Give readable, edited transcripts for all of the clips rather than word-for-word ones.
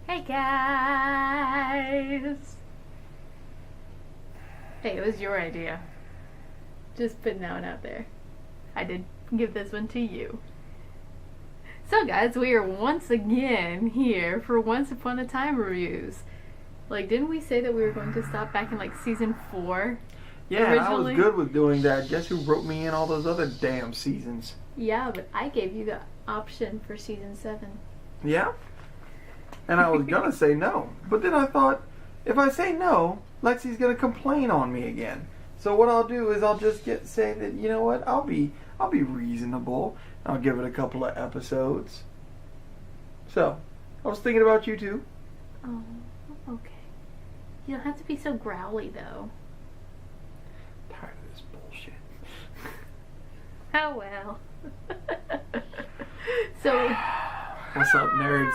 Hey guys! Hey, it was your idea. Just putting that one out there. I did give this one to you. So guys, we are once again here for Once Upon a Time reviews. Like, didn't we say that we were going to stop back in like season 4? Yeah, originally? I was good with doing that. Guess who wrote me in all those other damn seasons? Yeah, but I gave you the option for season 7. Yeah? And I was gonna say no. But then I thought, if I say no, Lexi's gonna complain on me again. So what I'll do is I'll just say that, you know what, I'll be reasonable. I'll give it a couple of episodes. So, I was thinking about you too. Oh, okay. You don't have to be so growly though. Tired of this bullshit. Oh well. So, what's up, nerds?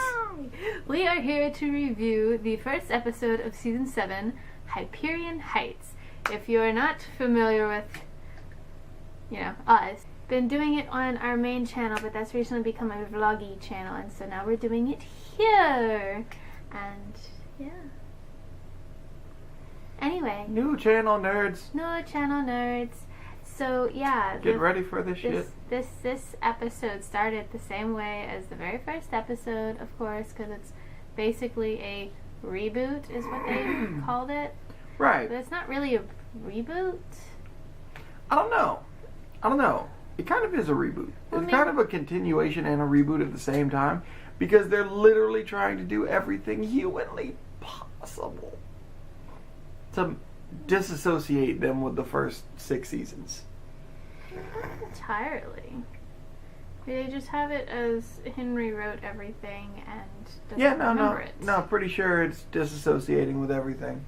We are here to review the first episode of season 7, Hyperion Heights. If you are not familiar with, us, been doing it on our main channel, but that's recently become a vloggy channel, and so now we're doing it here. And yeah. Anyway. New channel, nerds. So yeah, get ready for this shit. This episode started the same way as the very first episode, of course, because it's basically a reboot, is what they called it. Right. But it's not really a reboot. I don't know. It kind of is a reboot. It's kind of a continuation and a reboot at the same time, because they're literally trying to do everything humanly possible to disassociate them with the first 6 seasons. Not entirely. They just have it as Henry wrote everything and doesn't remember it. No, pretty sure it's disassociating with everything.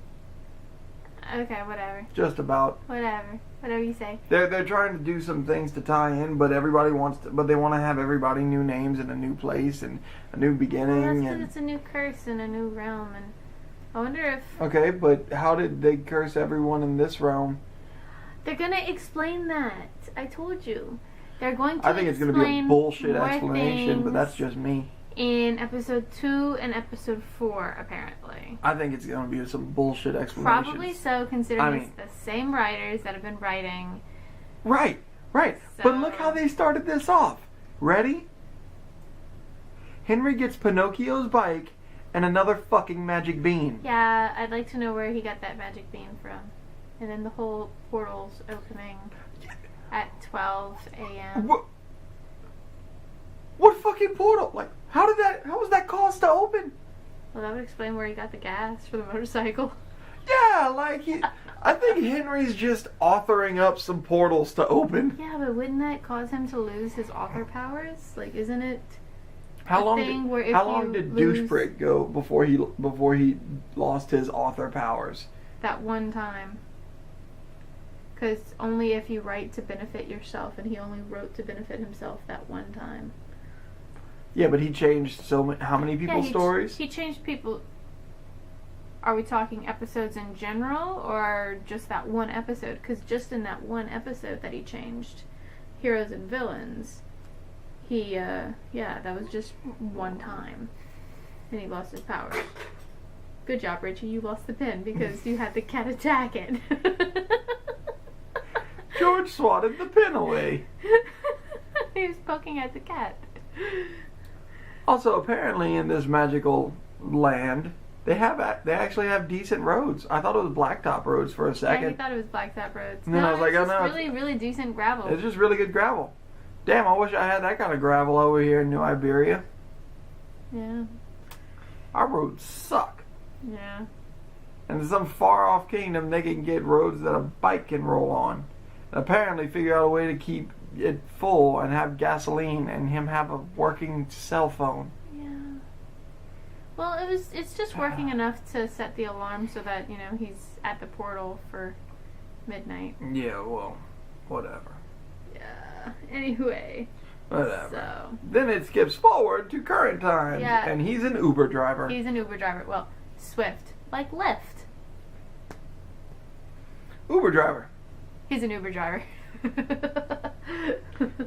Okay, whatever. Just about. Whatever you say. They're trying to do some things to tie in, but but they want to have everybody new names and a new place and a new beginning. Well, that's because it's a new curse in a new realm, and I wonder if... Okay, but how did they curse everyone in this realm? They're gonna explain that. I told you. They're going to I think it's going to be a bullshit explanation, but that's just me. In episode 2 and episode 4, apparently. I think it's going to be some bullshit explanation. Probably so, considering it's the same writers that have been writing. Right. So. But look how they started this off. Ready? Henry gets Pinocchio's bike and another fucking magic bean. Yeah, I'd like to know where he got that magic bean from. And then the whole portal's opening at 12 a.m. What fucking portal? Like, how was that caused to open? Well, that would explain where he got the gas for the motorcycle. Yeah, I think Henry's just authoring up some portals to open. Yeah, but wouldn't that cause him to lose his author powers? Like, isn't it how long did Douchebreak go before he lost his author powers? That one time. Because only if you write to benefit yourself, and he only wrote to benefit himself that one time. Yeah, but he changed how many people's stories? He changed people. Are we talking episodes in general, or just that one episode? Because just in that one episode that he changed heroes and villains, that was just one time. And he lost his powers. Good job, Richie. You lost the pen because you had the cat attack it. George swatted the pen away. He was poking at the cat. Also, apparently in this magical land, they actually have decent roads. I thought it was blacktop roads for a second. Yeah, he thought it was blacktop roads. And then I was like, oh no, it's really, really decent gravel. It's just really good gravel. Damn, I wish I had that kind of gravel over here in New Iberia. Yeah. Our roads suck. Yeah. And in some far-off kingdom, they can get roads that a bike can roll on. And apparently figure out a way to keep it full and have gasoline and him have a working cell phone. Yeah. Well, it's just working enough to set the alarm so that, he's at the portal for midnight. Yeah, well, whatever. Yeah. Anyway. Whatever. So. Then it skips forward to current times. Yeah. And he's an Uber driver. Well, Swift. Like Lyft. Uber driver. He's an Uber driver.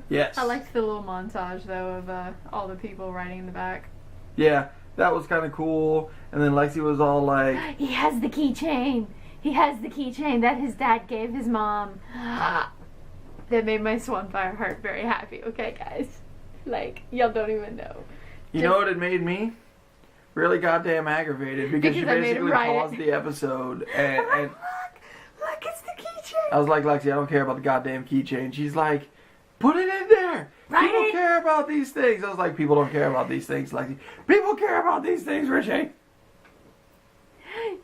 Yes. I liked the little montage, though, of all the people riding in the back. Yeah. that was kind of cool. And then Lexi was all like, He has the keychain. He has the keychain that his dad gave his mom. That made my Swanfire heart very happy. Okay, guys. Like, y'all don't even know. you know what it made me? Really goddamn aggravated because she basically paused the episode and look, it's the keychain. I was like, Lexi, I don't care about the goddamn keychain. She's like, put it in there. People care about these things. I was like, people don't care about these things, Lexi. People care about these things, Richie.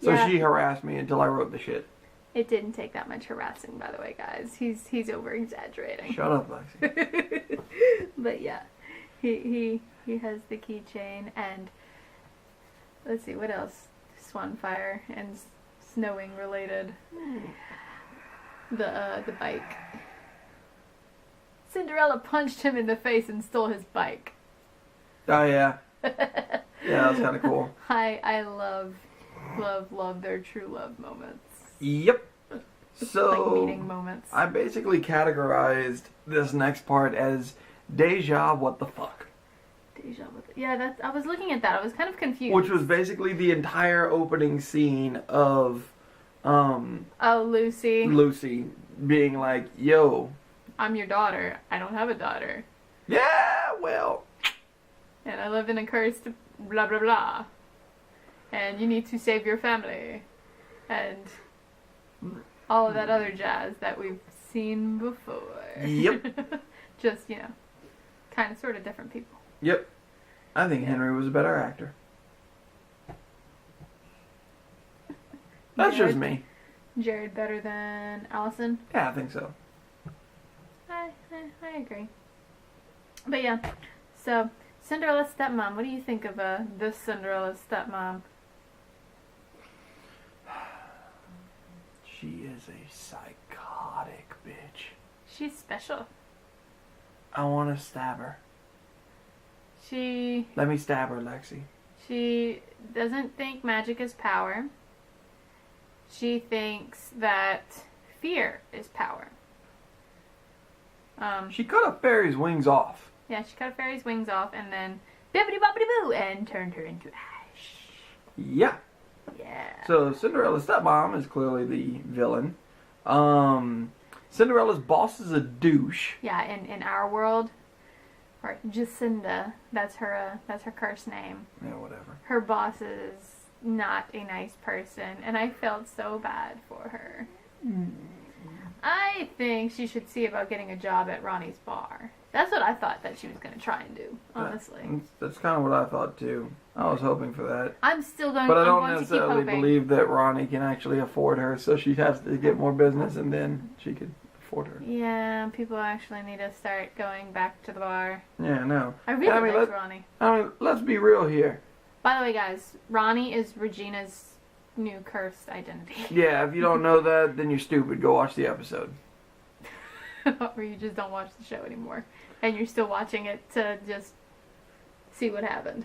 So she harassed me until I wrote the shit. It didn't take that much harassing, by the way, guys. He's over exaggerating. Shut up, Lexi. But yeah, he has the keychain, and let's see what else. Swanfire and snowing related. The bike. Cinderella punched him in the face and stole his bike. Oh yeah. Yeah, that was kind of cool. I love their true love moments. Yep. So, like meeting moments. I basically categorized this next part as deja what the fuck. Deja what the, yeah, I was looking at that. I was kind of confused. Which was basically the entire opening scene of Lucy. Lucy being like, yo, I'm your daughter. I don't have a daughter. yeah, well. And I live in a cursed blah blah blah. And you need to save your family. And all of that other jazz that we've seen before. Yep. Just, kind of sort of different people. Yep. I think Henry was a better actor. That's just me. Jared better than Allison? Yeah, I think so. I agree. But yeah, so Cinderella's stepmom. What do you think of this Cinderella's stepmom? She is a psychotic bitch. She's special. I want to stab her. Let me stab her, Lexi. She doesn't think magic is power. She thinks that fear is power. She cut a fairy's wings off. Yeah, she cut a fairy's wings off and then bibbidi bobbidi boo and turned her into ash. Yeah. Yeah. So Cinderella's stepmom is clearly the villain. Cinderella's boss is a douche. Yeah, in our world, or Jacinda, that's her curse name. Yeah, whatever. Her boss is not a nice person, and I felt so bad for her. I think she should see about getting a job at Ronnie's bar. That's what I thought that she was going to try and do, honestly. That's kind of what I thought too. I was hoping for that. I'm still going. But I I'm don't going necessarily to keep hoping. believe that Ronnie can actually afford her, so she has to get more business, and then she could afford her. Yeah, people actually need to start going back to the bar. Yeah, no. I really like Ronnie. I mean, let's be real here. By the way, guys, Ronnie is Regina's new cursed identity. Yeah, if you don't know that, then you're stupid. Go watch the episode. Or you just don't watch the show anymore. And you're still watching it to just see what happened.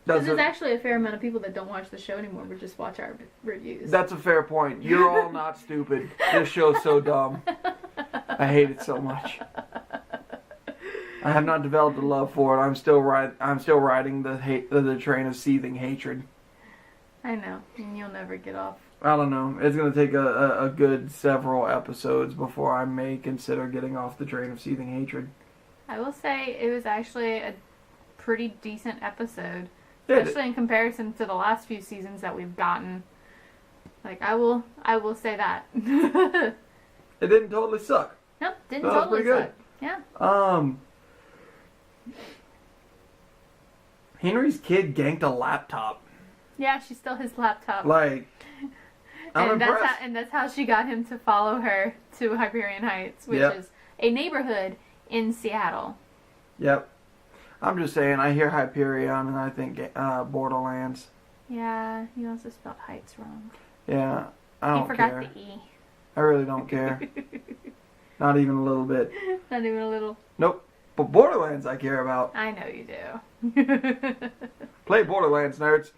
There's actually a fair amount of people that don't watch the show anymore, but just watch our reviews. That's a fair point. You're all not stupid. This show's so dumb. I hate it so much. I have not developed a love for it. I'm still riding the train of seething hatred. I know, and you'll never get off. I don't know. It's going to take a good several episodes before I may consider getting off the train of seething hatred. I will say it was actually a pretty decent episode. Especially in comparison to the last few seasons that we've gotten. Like, I will say that. It didn't totally suck. Nope, didn't totally suck. Yeah. Henry's kid ganked a laptop. Yeah, she stole his laptop. Like, I'm impressed. That's how she got him to follow her to Hyperion Heights, which is a neighborhood in Seattle. Yep. I'm just saying, I hear Hyperion and I think Borderlands. Yeah, you also spelled Heights wrong. Yeah, I don't care. You forgot the E. I really don't care. Not even a little bit. Not even a little? Nope. But Borderlands I care about. I know you do. Play Borderlands, nerds.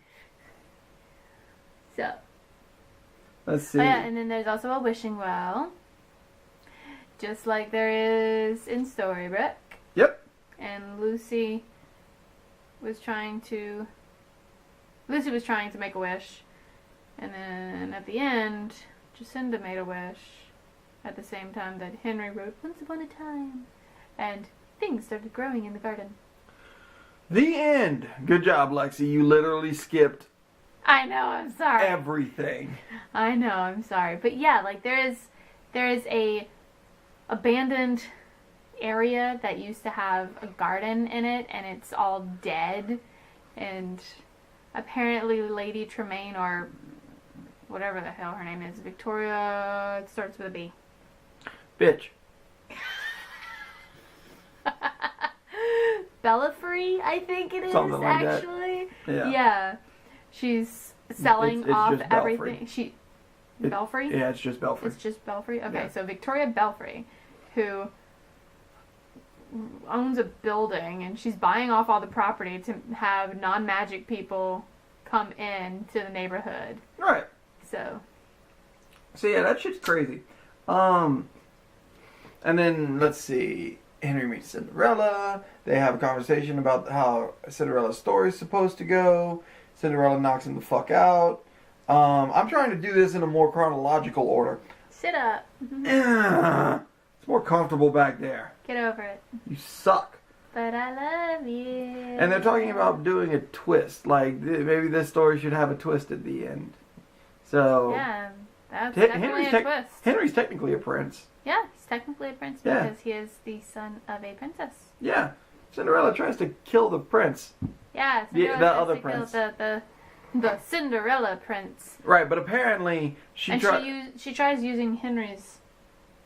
So. Let's see. Oh yeah, and then there's also a wishing well. Just like there is in Storybrooke. Yep. And Lucy was trying to make a wish, and then at the end, Jacinda made a wish at the same time that Henry wrote Once Upon a Time, and things started growing in the garden. The end. Good job, Lexi. You literally skipped I know, I'm sorry. everything. I know, I'm sorry. But yeah, like there is a abandoned area that used to have a garden in it, and it's all dead, and apparently Lady Tremaine, or whatever the hell her name is, Victoria, it starts with a B. Bitch. Belfry, I think it is. Something like actually. that. Yeah. Yeah. She's selling It's off just Belfry. everything. Belfry? Yeah, it's just Belfry. It's just Belfry? Okay, Yeah. so Victoria Belfry, who owns a building, and she's buying off all the property to have non-magic people come in to the neighborhood. Right. So yeah, that shit's crazy. And then, let's see, Henry meets Cinderella. They have a conversation about how Cinderella's story is supposed to go. Cinderella knocks him the fuck out. I'm trying to do this in a more chronological order. sit up. It's more comfortable back there. Get over it. You suck. But I love you. And they're talking about doing a twist. Like, maybe this story should have a twist at the end. So, Yeah, that's definitely a twist. Henry's technically a prince. Yeah, he's technically a prince Yeah. because he is the son of a princess. Yeah. Cinderella tries to kill the prince. Yeah, The Cinderella tries other to kill prince. the Cinderella prince. Right, but apparently she she tries using Henry's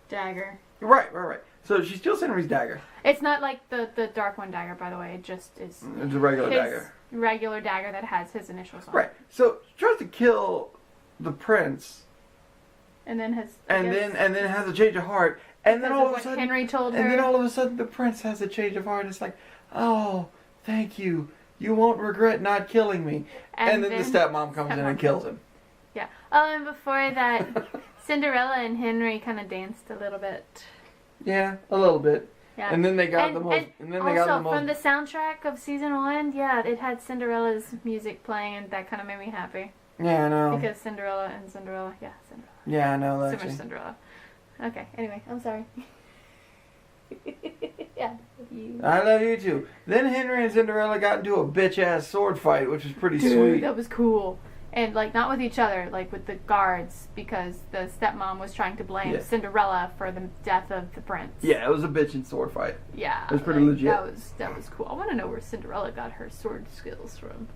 dagger. Right. So she steals Henry's dagger. It's not like the Dark One dagger, by the way. It just is It's a regular his dagger. regular dagger that has his initials on it. Right. So she tries to kill the prince, And then has and then has a change of heart, and then all of a sudden Henry told her. And then all of a sudden the prince has a change of heart. It's like, oh, thank you. You won't regret not killing me. And then the stepmom comes in and kills him. Yeah. Oh, and before that, Cinderella and Henry kind of danced a little bit. Yeah, a little bit. Yeah. And then they got the most. And also, from the soundtrack of season 1, yeah, it had Cinderella's music playing, and that kind of made me happy. Yeah, I know. Because Cinderella, yeah, Cinderella. Yeah, I know. So much Cinderella. Okay, anyway, I'm sorry. Yeah, you. I love you too. Then Henry and Cinderella got into a bitch-ass sword fight, which was pretty sweet. That was cool. And, like, not with each other, like with the guards, because the stepmom was trying to blame Cinderella for the death of the prince. Yeah, it was a bitchin' sword fight. Yeah. It was pretty legit. That was cool. I want to know where Cinderella got her sword skills from.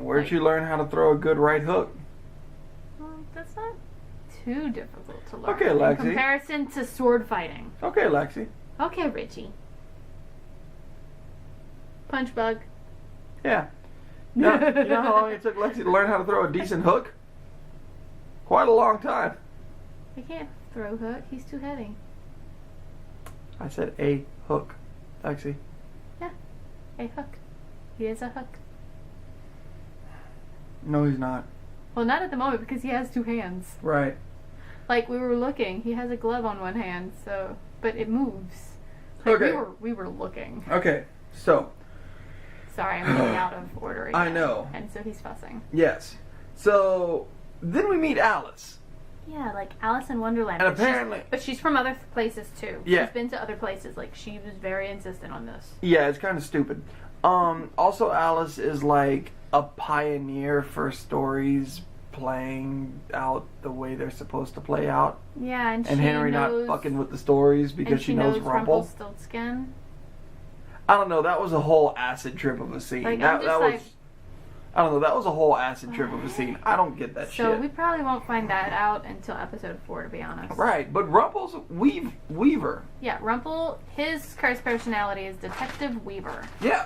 Where'd you learn how to throw a good right hook? Well, that's not too difficult to learn. Okay, Lexi. In comparison to sword fighting. Okay, Lexi. Okay, Richie. Punch bug. Yeah. You know how long it took Lexi to learn how to throw a decent hook? Quite a long time. He can't throw hook. He's too heavy. I said a hook, Lexi. Yeah, a hook. He is a hook. No, he's not. Well, not at the moment because he has 2 hands. Right. Like we were looking, he has a glove on one hand, so but it moves. Like Okay. We were looking. Okay, so. Sorry, I'm getting out of order again. I know. And so he's fussing. Yes. So then we meet Alice. Yeah, like Alice in Wonderland. And apparently... But she's from other places, too. Yeah. She's been to other places. Like, she was very insistent on this. Yeah, it's kind of stupid. Also, Alice is like a pioneer for stories playing out the way they're supposed to play out. Yeah, and Henry knows, not fucking with the stories because she knows Rumple. Rumpelstiltskin. I don't know. That was a whole acid trip of a scene. Like, that I'm just was. like, I don't know. That was a whole acid trip of a scene. I don't get that shit. So we probably won't find that out until episode 4, to be honest. Right, but Rumple's Weaver. Yeah, Rumple, his cursed personality is Detective Weaver. Yeah.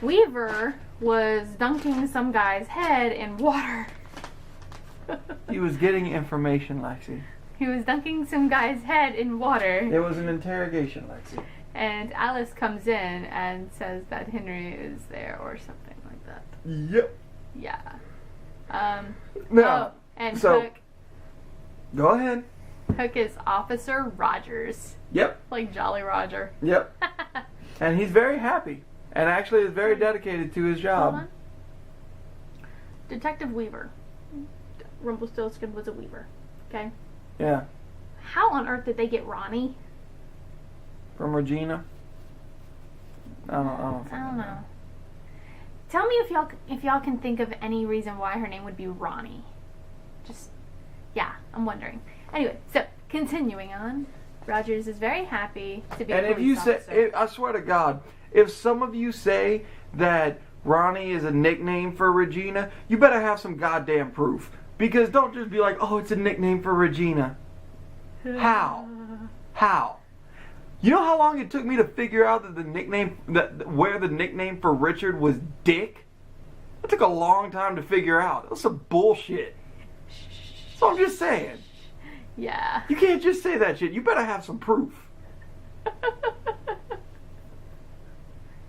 Weaver was dunking some guy's head in water. He was getting information, Lexi. He was dunking some guy's head in water. It was an interrogation, Lexi. And Alice comes in and says that Henry is there or something like that. Yep. Yeah. No. And so, Hook. Go ahead. Hook is Officer Rogers. Yep. Like Jolly Roger. Yep. And he's very happy. And actually is very dedicated to his Hold job. on. Detective Weaver. Rumpelstiltskin was a weaver. Okay? Yeah. How on earth did they get Ronnie? From Regina. I don't know. Tell me if y'all can think of any reason why her name would be Ronnie. Just, yeah, I'm wondering. Anyway, so continuing on, Rogers is very happy to be. And a police officer. I swear to God, if some of you say that Ronnie is a nickname for Regina, you better have some goddamn proof. Because don't just be like, oh, it's a nickname for Regina. How? How? You know how long it took me to figure out that where the nickname for Richard was Dick? It took a long time to figure out. It was some bullshit. So I'm just saying. Yeah. You can't just say that shit. You better have some proof.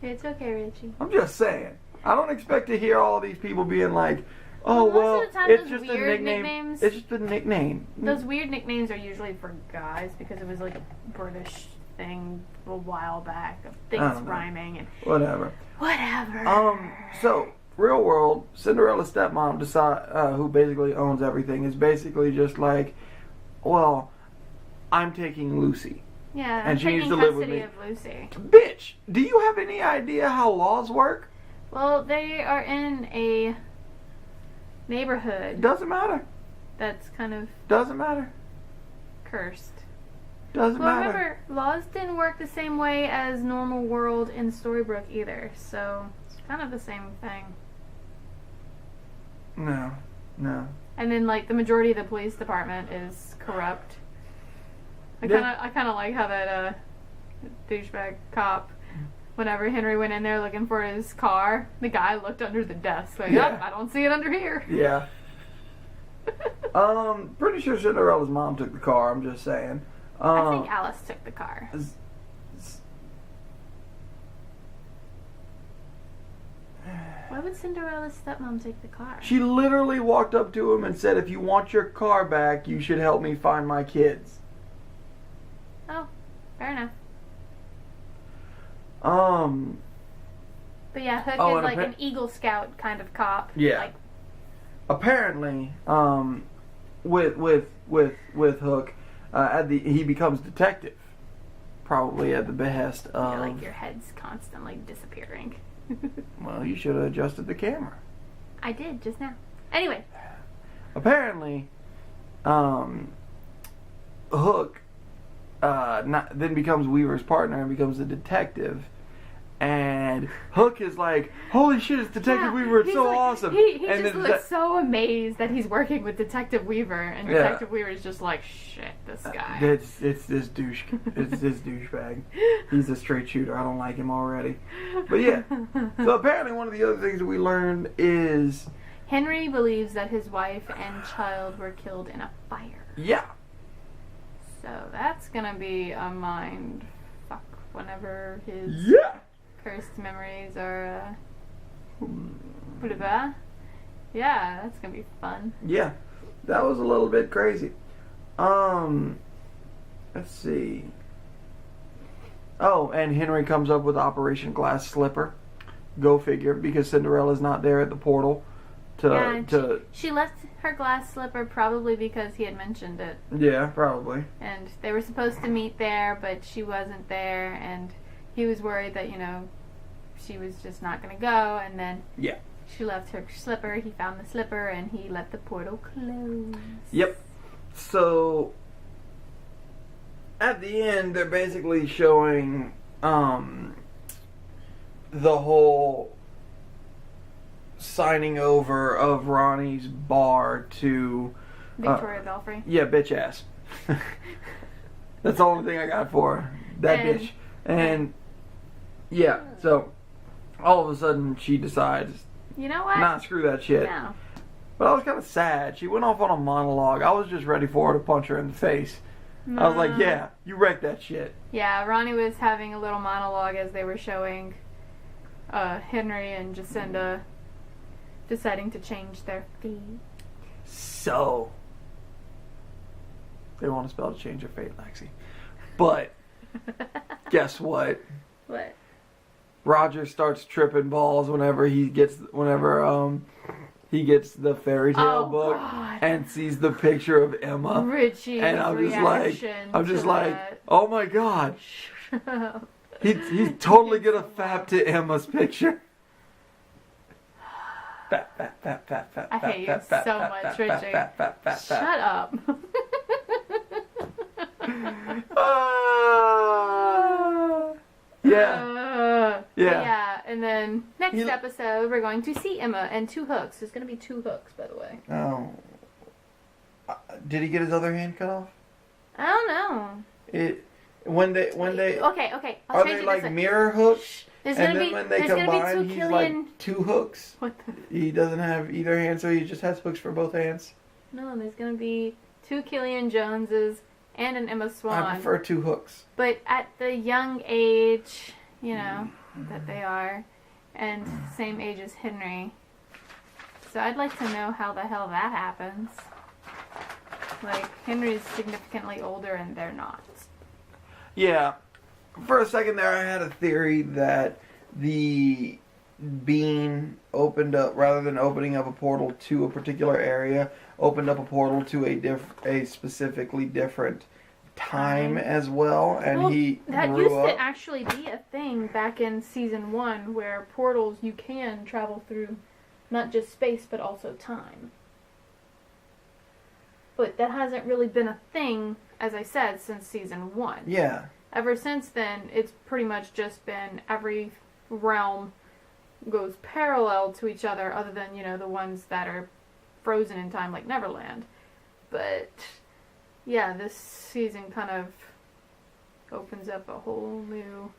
It's okay, Richie. I'm just saying. I don't expect to hear all these people being like, oh, Most well, of the time, it's those just a weird nickname. nicknames- It's just a nickname. Those weird nicknames are usually for guys because it was like a British thing a while back of I things don't know. rhyming and Whatever. whatever. So real world, Cinderella's stepmom, who basically owns everything, is basically just like, well, I'm taking Lucy. Yeah, and I'm she needs taking to live with custody me. of Lucy. Bitch, do you have any idea how laws work? Well, they are in a neighborhood Doesn't matter. that's kind of Doesn't matter. cursed. Doesn't Well, matter. remember, laws didn't work the same way as normal world in Storybrooke either, so it's kind of the same thing. No. And then, like, the majority of the police department is corrupt. I Yeah. kind of like how that douchebag cop, whenever Henry went in there looking for his car, the guy looked under the desk like, Yeah. "Oh, I don't see it under here." Yeah. Pretty sure Cinderella's mom took the car. I'm just saying. I think Alice took the car. Why would Cinderella's stepmom take the car? She literally walked up to him and said, "If you want your car back, you should help me find my kids." Oh, fair enough. But yeah, Hook is like an Eagle Scout kind of cop. Yeah. Like, apparently, with Hook, he becomes detective, probably at the behest of. like your head's constantly disappearing. Well, you should have adjusted the camera. I did just now. Anyway. Apparently, Hook then becomes Weaver's partner and becomes a detective. And Hook is like, holy shit, it's Detective Weaver, it's so awesome. He and just looks so amazed that he's working with Detective Weaver, and Detective Weaver's just like, shit, this guy. It's this douchebag. He's a straight shooter. I don't like him already. But yeah, so apparently one of the other things that we learned is Henry believes that his wife and child were killed in a fire. Yeah. So that's gonna be a mind fuck whenever his cursed memories are yeah, that's gonna be fun. Yeah, that was a little bit crazy. Let's see. Oh, and Henry comes up with Operation Glass Slipper. Go figure, because Cinderella's not there at the portal she left her glass slipper probably because he had mentioned it. Yeah, probably. And they were supposed to meet there, but she wasn't there, and he was worried that, she was just not going to go, and then she left her slipper, he found the slipper, and he let the portal close. Yep. So, at the end, they're basically showing the whole signing over of Ronnie's bar to Victoria Belfry. Yeah, bitch ass. That's the only thing I got for her. That bitch. And yeah, so all of a sudden she decides, you know what? Nah, screw that shit. No. But I was kind of sad. She went off on a monologue. I was just ready for her to punch her in the face. I was like, yeah, you wrecked that shit. Yeah, Ronnie was having a little monologue as they were showing Henry and Jacinda deciding to change their fate. So, they want to spell to change their fate, Lexi. But, guess what? What? Roger starts tripping balls whenever he gets the fairy tale book God. and sees the picture of Emma. Richie, and I'm just like, oh my God. He's totally gonna fap to Emma's picture. I hate you so much, Richie. Shut up. Yeah, and then next episode we're going to see Emma and 2 hooks. There's going to be 2 hooks, by the way. Oh. Did he get his other hand cut off? I don't know. Okay. Are they like mirror hooks? There's and gonna then be, when they there's gonna combine, be 2 he's Killian... like 2 hooks. What the... He doesn't have either hand, so he just has hooks for both hands. No, there's gonna be 2 Killian Joneses and an Emma Swan. I prefer 2 hooks. But at the young age, you know, that they are, and same age as Henry. So I'd like to know how the hell that happens. Like, Henry's significantly older and they're not. Yeah. For a second there, I had a theory that the bean opened up, rather than opening up a portal to a particular area, opened up a portal to a specifically different time as well, and he that grew used up. to actually be a thing back in season 1, where portals, you can travel through not just space but also time. But that hasn't really been a thing, as I said, since season 1. Yeah. Ever since then, it's pretty much just been every realm goes parallel to each other, other than, you know, the ones that are frozen in time, like Neverland. But yeah, this season kind of opens up a whole new,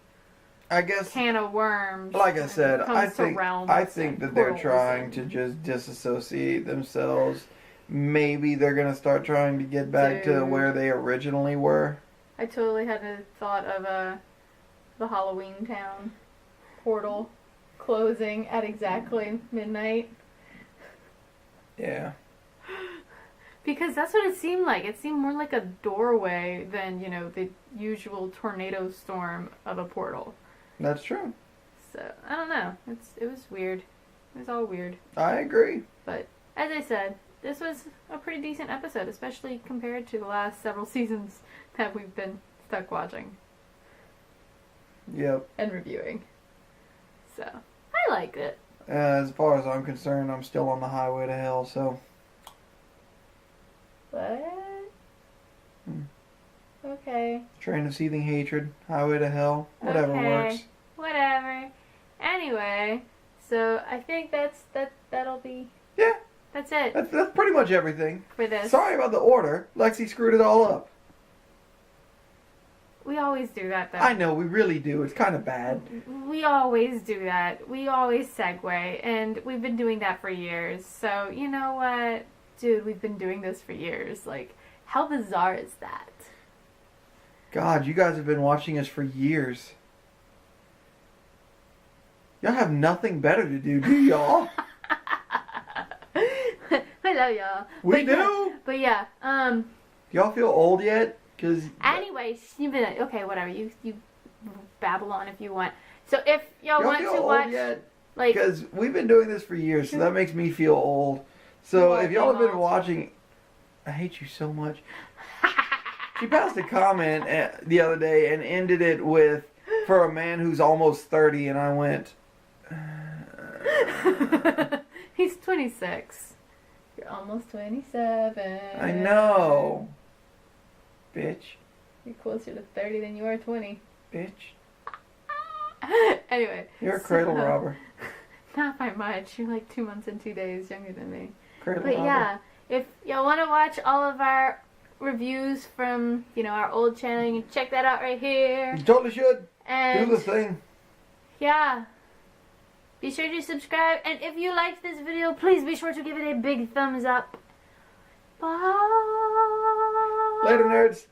I guess, can of worms. Like I said, I think that they're portals trying to just disassociate themselves. Maybe they're going to start trying to get back to where they originally were. I totally had a thought of the Halloween Town portal closing at exactly midnight. Yeah. Because that's what it seemed like. It seemed more like a doorway than, you know, the usual tornado storm of a portal. That's true. So, I don't know. It was weird. It was all weird. I agree. But, as I said, this was a pretty decent episode, especially compared to the last several seasons that we've been stuck watching. Yep. And reviewing. So, I liked it. As far as I'm concerned, I'm still on the highway to hell, so... What? Okay. Train of seething hatred, highway to hell, whatever works. Whatever. Anyway, so I think that'll be... Yeah. That's it. That's pretty much everything. For this. Sorry about the order. Lexi screwed it all up. We always do that, though. I know, we really do. It's kind of bad. We always do that. We always segue, and we've been doing that for years. So, you know what? Dude, we've been doing this for years. Like, how bizarre is that? God, you guys have been watching us for years. Y'all have nothing better to do y'all? Hello, y'all. We do? But yeah, Do y'all feel old yet? Cause anyways, you've been okay. Whatever, you babble on if you want. So if y'all want feel to old watch, yet? like, because we've been doing this for years, so that makes me feel old. So if y'all have been watching, I hate you so much. She passed a comment the other day and ended it with, "For a man who's almost 30," and I went. He's 26. You're almost 27. I know. Bitch. You're closer to 30 than you are 20. Bitch. Anyway. You're a cradle robber. Not by much. You're like 2 months and 2 days younger than me. Cradle but robber. yeah, if y'all want to watch all of our reviews from, you know, our old channel, you can check that out right here. You totally should. And do the thing. Yeah. Be sure to subscribe, and if you liked this video, please be sure to give it a big thumbs up. Bye. Later, nerds.